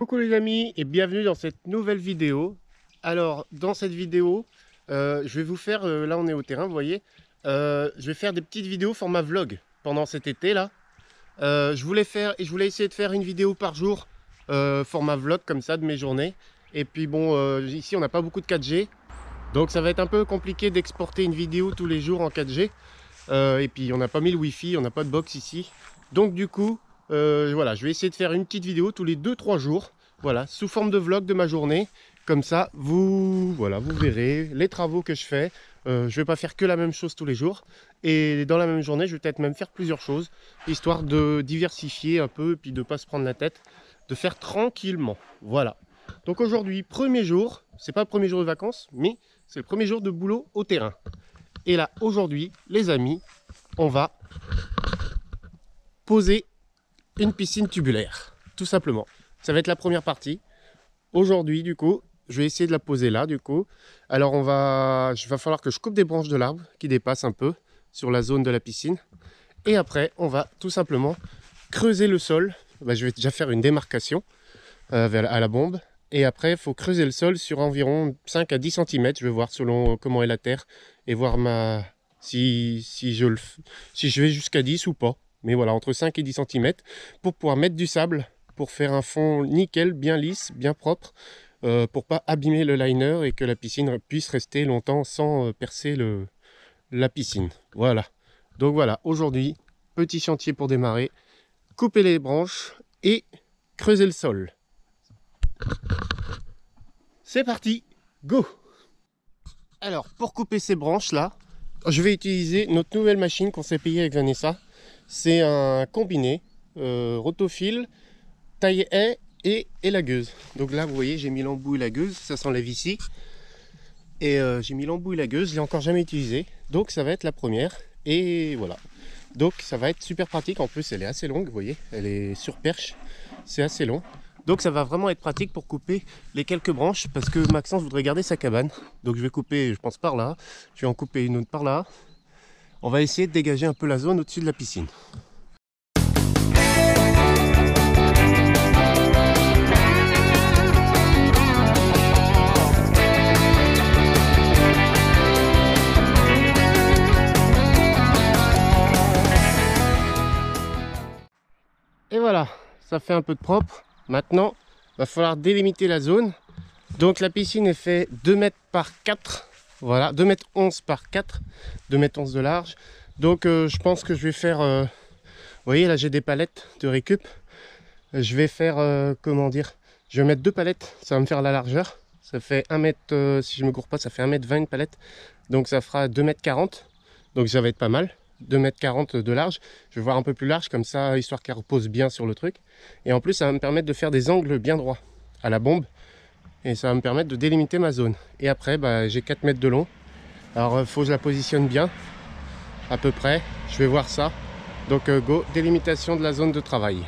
Coucou les amis et bienvenue dans cette nouvelle vidéo. Alors dans cette vidéo, je vais vous faire, là on est au terrain vous voyez, je vais faire des petites vidéos format vlog pendant cet été là. Je voulais essayer de faire une vidéo par jour, format vlog comme ça de mes journées. Et puis bon, ici on n'a pas beaucoup de 4G, donc ça va être un peu compliqué d'exporter une vidéo tous les jours en 4G. Et puis on n'a pas mis le wifi, on n'a pas de box ici. Donc du coup, voilà, je vais essayer de faire une petite vidéo tous les 2-3 jours, voilà, sous forme de vlog de ma journée. Comme ça, vous verrez les travaux que je fais. Je vais pas faire que la même chose tous les jours. Et dans la même journée, je vais peut-être même faire plusieurs choses, histoire de diversifier un peu, et puis de pas se prendre la tête, de faire tranquillement. Voilà. Donc aujourd'hui, premier jour, c'est pas le premier jour de vacances, mais c'est le premier jour de boulot au terrain. Et là, aujourd'hui, les amis, on va poser une piscine tubulaire, tout simplement. Ça va être la première partie. Aujourd'hui, du coup, je vais essayer de la poser là, du coup. Alors, il va falloir que je coupe des branches de l'arbre qui dépassent un peu sur la zone de la piscine. Et après, on va tout simplement creuser le sol. Je vais déjà faire une démarcation à la bombe. Et après, il faut creuser le sol sur environ 5 à 10 cm. Je vais voir selon comment est la terre et voir si je vais jusqu'à 10 ou pas. Mais voilà, entre 5 et 10 cm pour pouvoir mettre du sable, pour faire un fond nickel, bien lisse, bien propre, pour pas abîmer le liner et que la piscine puisse rester longtemps sans percer la piscine. Voilà. Donc voilà, aujourd'hui, petit chantier pour démarrer. Couper les branches et creuser le sol. C'est parti, go! Alors, pour couper ces branches là, je vais utiliser notre nouvelle machine qu'on s'est payée avec Vanessa. C'est un combiné rotofil, taille haie et élagueuse. Donc là, vous voyez, j'ai mis l'embout et la gueuse, ça s'enlève ici. Et j'ai mis l'embout et la gueuse, je l'ai encore jamais utilisé. Donc ça va être la première. Et voilà. Donc ça va être super pratique. En plus, elle est assez longue, vous voyez, elle est sur perche. C'est assez long. Donc ça va vraiment être pratique pour couper les quelques branches parce que Maxence voudrait garder sa cabane. Donc je vais couper, je pense, par là. Je vais en couper une autre par là. On va essayer de dégager un peu la zone au-dessus de la piscine. Et voilà, ça fait un peu de propre. Maintenant, il va falloir délimiter la zone. Donc la piscine est faite 2 mètres par 4. Voilà, 2 mètres 11 par 4. 2 mètres 11 de large. Donc je pense que je vais faire... vous voyez, là j'ai des palettes de récup. Je vais faire, comment dire... Je vais mettre 2 palettes, ça va me faire la largeur. Ça fait 1 mètre, si je me gourre pas, ça fait 1 mètre 20 une palette. Donc ça fera 2 mètres 40. Donc ça va être pas mal. 2 mètres 40 de large, je vais voir un peu plus large comme ça, histoire qu'elle repose bien sur le truc. Et en plus ça va me permettre de faire des angles bien droits à la bombe. Et ça va me permettre de délimiter ma zone. Et après j'ai 4 mètres de long. Alors il faut que je la positionne bien, à peu près, je vais voir ça. Donc go, délimitation de la zone de travail.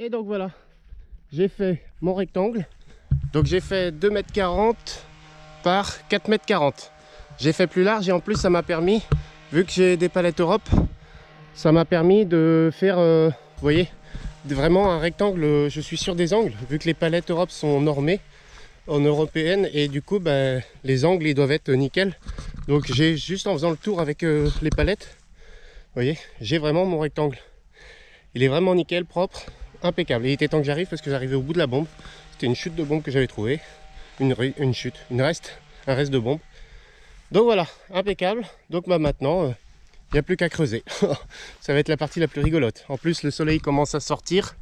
Et donc voilà, j'ai fait mon rectangle. Donc j'ai fait 2 mètres 40 par 4 mètres 40. J'ai fait plus large et en plus ça m'a permis, vu que j'ai des palettes Europe, ça m'a permis de faire, vous voyez, vraiment un rectangle. Je suis sur des angles, vu que les palettes Europe sont normées en européenne et du coup les angles ils doivent être nickel. Donc j'ai juste en faisant le tour avec les palettes, vous voyez, j'ai vraiment mon rectangle. Il est vraiment nickel, propre. Impeccable. Il était temps que j'arrive parce que j'arrivais au bout de la bombe. C'était une chute de bombe que j'avais trouvée. Un reste de bombe. Donc voilà, impeccable. Donc maintenant, il n'y a plus qu'à creuser. Ça va être la partie la plus rigolote. En plus, le soleil commence à sortir.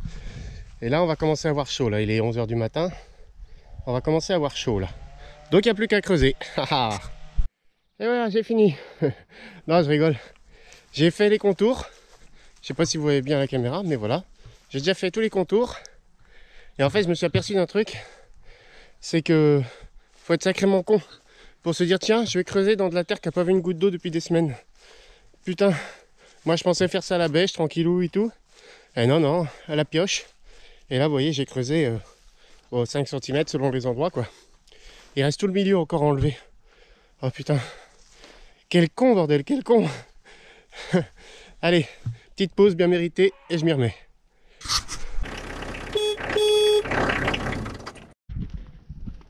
Et là, on va commencer à avoir chaud. Là, il est 11 h du matin. On va commencer à avoir chaud là. Donc il n'y a plus qu'à creuser. Et voilà, j'ai fini. Non, je rigole. J'ai fait les contours. Je sais pas si vous voyez bien la caméra, mais voilà. J'ai déjà fait tous les contours. Et en fait, je me suis aperçu d'un truc. C'est que faut être sacrément con pour se dire tiens, je vais creuser dans de la terre qui n'a pas vu une goutte d'eau depuis des semaines. Putain, moi je pensais faire ça à la bêche, tranquillou et tout. Et non, non, à la pioche. Et là, vous voyez, j'ai creusé 5 cm selon les endroits, quoi. Il reste tout le milieu encore enlevé. Oh putain. Quel con, bordel, quel con. Allez, petite pause bien méritée et je m'y remets.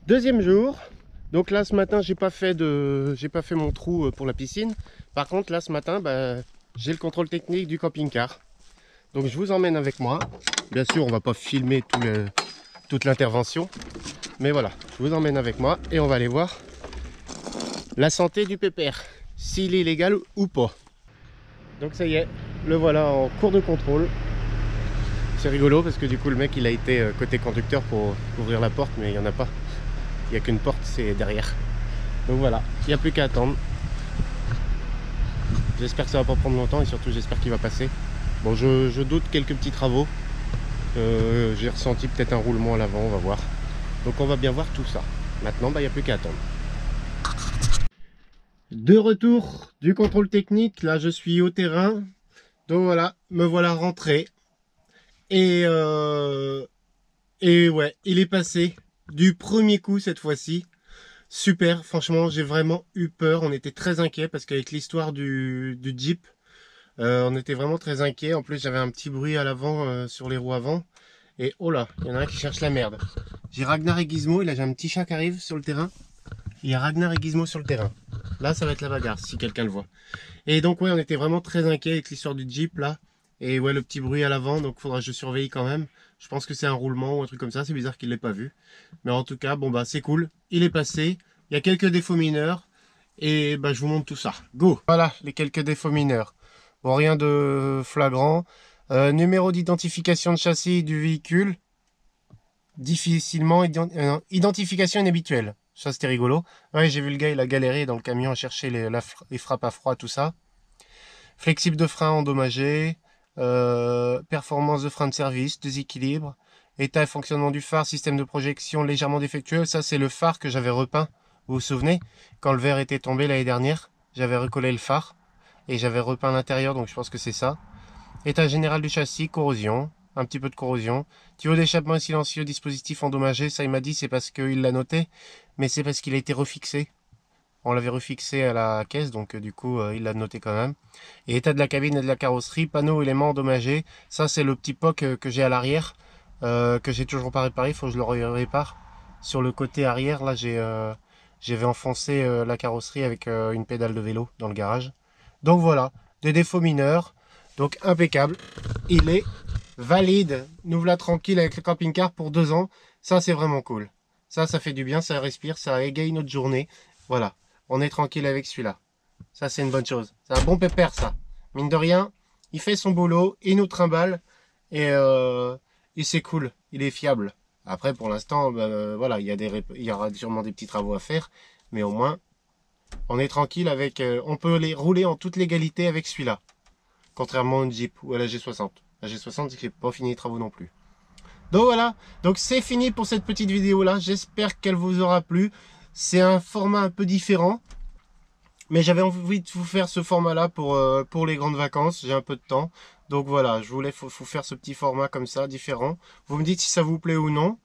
Deuxième jour. Donc là, ce matin, j'ai pas fait mon trou pour la piscine. Par contre, là, ce matin, bah, j'ai le contrôle technique du camping-car. Donc je vous emmène avec moi. Bien sûr, on va pas filmer toute l'intervention. Mais voilà, je vous emmène avec moi et on va aller voir la santé du pépère. S'il est légal ou pas. Donc ça y est, le voilà en cours de contrôle. C'est rigolo parce que du coup le mec il a été côté conducteur pour ouvrir la porte, mais il n'y en a pas. Il n'y a qu'une porte, c'est derrière. Donc voilà, il n'y a plus qu'à attendre. J'espère que ça va pas prendre longtemps et surtout j'espère qu'il va passer. Bon, je doute quelques petits travaux. J'ai ressenti peut-être un roulement à l'avant, on va voir. Donc on va bien voir tout ça. Maintenant, bah, il n'y a plus qu'à attendre. De retour du contrôle technique, là je suis au terrain. Donc voilà, me voilà rentré. Et ouais, il est passé du premier coup cette fois-ci. Super, franchement j'ai vraiment eu peur. On était très inquiets parce qu'avec l'histoire du Jeep, on était vraiment très inquiets. En plus j'avais un petit bruit à l'avant sur les roues avant. Et oh là, il y en a un qui cherche la merde. J'ai Ragnar et Gizmo, et là j'ai un petit chat qui arrive sur le terrain. Il y a Ragnar et Gizmo sur le terrain. Là ça va être la bagarre si quelqu'un le voit. Et donc ouais, on était vraiment très inquiets avec l'histoire du Jeep là. Et ouais, le petit bruit à l'avant, donc faudra que je surveille quand même. Je pense que c'est un roulement ou un truc comme ça, c'est bizarre qu'il ne l'ait pas vu. Mais en tout cas, bon bah c'est cool, il est passé. Il y a quelques défauts mineurs. Et bah je vous montre tout ça. Go! Voilà, les quelques défauts mineurs. Bon, rien de flagrant. Numéro d'identification de châssis du véhicule. Difficilement identification inhabituelle. Ça c'était rigolo. Ouais, j'ai vu le gars, il a galéré dans le camion à chercher les frappes à froid, tout ça. Flexible de frein endommagé. Performance de frein de service, déséquilibre. État et fonctionnement du phare, système de projection légèrement défectueux. Ça c'est le phare que j'avais repeint. Vous vous souvenez? Quand le verre était tombé l'année dernière, j'avais recollé le phare. Et j'avais repeint l'intérieur, donc je pense que c'est ça. État général du châssis, corrosion. Un petit peu de corrosion. Tuyau d'échappement silencieux, dispositif endommagé. Ça il m'a dit c'est parce qu'il l'a noté. Mais c'est parce qu'il a été refixé. On l'avait refixé à la caisse, donc du coup il l'a noté quand même. Et état de la cabine et de la carrosserie, panneaux éléments endommagés. Ça c'est le petit POC que j'ai à l'arrière, que j'ai toujours pas réparé, il faut que je le répare. Sur le côté arrière, là j'avais enfoncé la carrosserie avec une pédale de vélo dans le garage. Donc voilà, des défauts mineurs, donc impeccable. Il est valide, nous voilà tranquille avec le camping-car pour 2 ans. Ça c'est vraiment cool. Ça fait du bien, ça respire, ça égaye notre journée. Voilà. On est tranquille avec celui-là. Ça, c'est une bonne chose. C'est un bon pépère, ça. Mine de rien, il fait son boulot, il nous trimballe et c'est cool. Il est fiable. Après, pour l'instant, voilà, il y aura sûrement des petits travaux à faire, mais au moins, on est tranquille avec. On peut les rouler en toute légalité avec celui-là, contrairement au Jeep ou à la G60. La G60, c'est que j'ai pas fini les travaux non plus. Donc voilà. Donc c'est fini pour cette petite vidéo là. J'espère qu'elle vous aura plu. C'est un format un peu différent, mais j'avais envie de vous faire ce format-là pour les grandes vacances. J'ai un peu de temps, donc voilà, je voulais vous faire ce petit format comme ça, différent. Vous me dites si ça vous plaît ou non.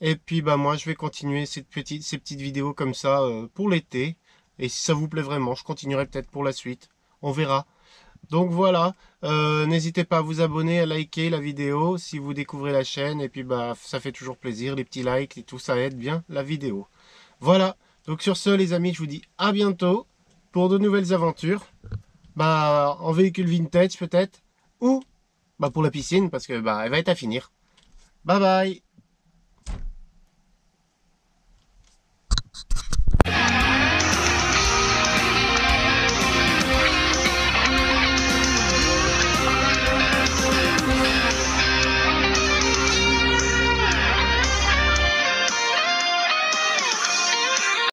Et puis bah moi, je vais continuer ces petites vidéos comme ça pour l'été. Et si ça vous plaît vraiment, je continuerai peut-être pour la suite. On verra. Donc voilà, n'hésitez pas à vous abonner, à liker la vidéo si vous découvrez la chaîne. Et puis bah ça fait toujours plaisir, les petits likes et tout, ça aide bien la vidéo. Voilà, donc sur ce les amis, je vous dis à bientôt pour de nouvelles aventures. Bah en véhicule vintage peut-être, ou bah pour la piscine parce que bah elle va être à finir. Bye bye.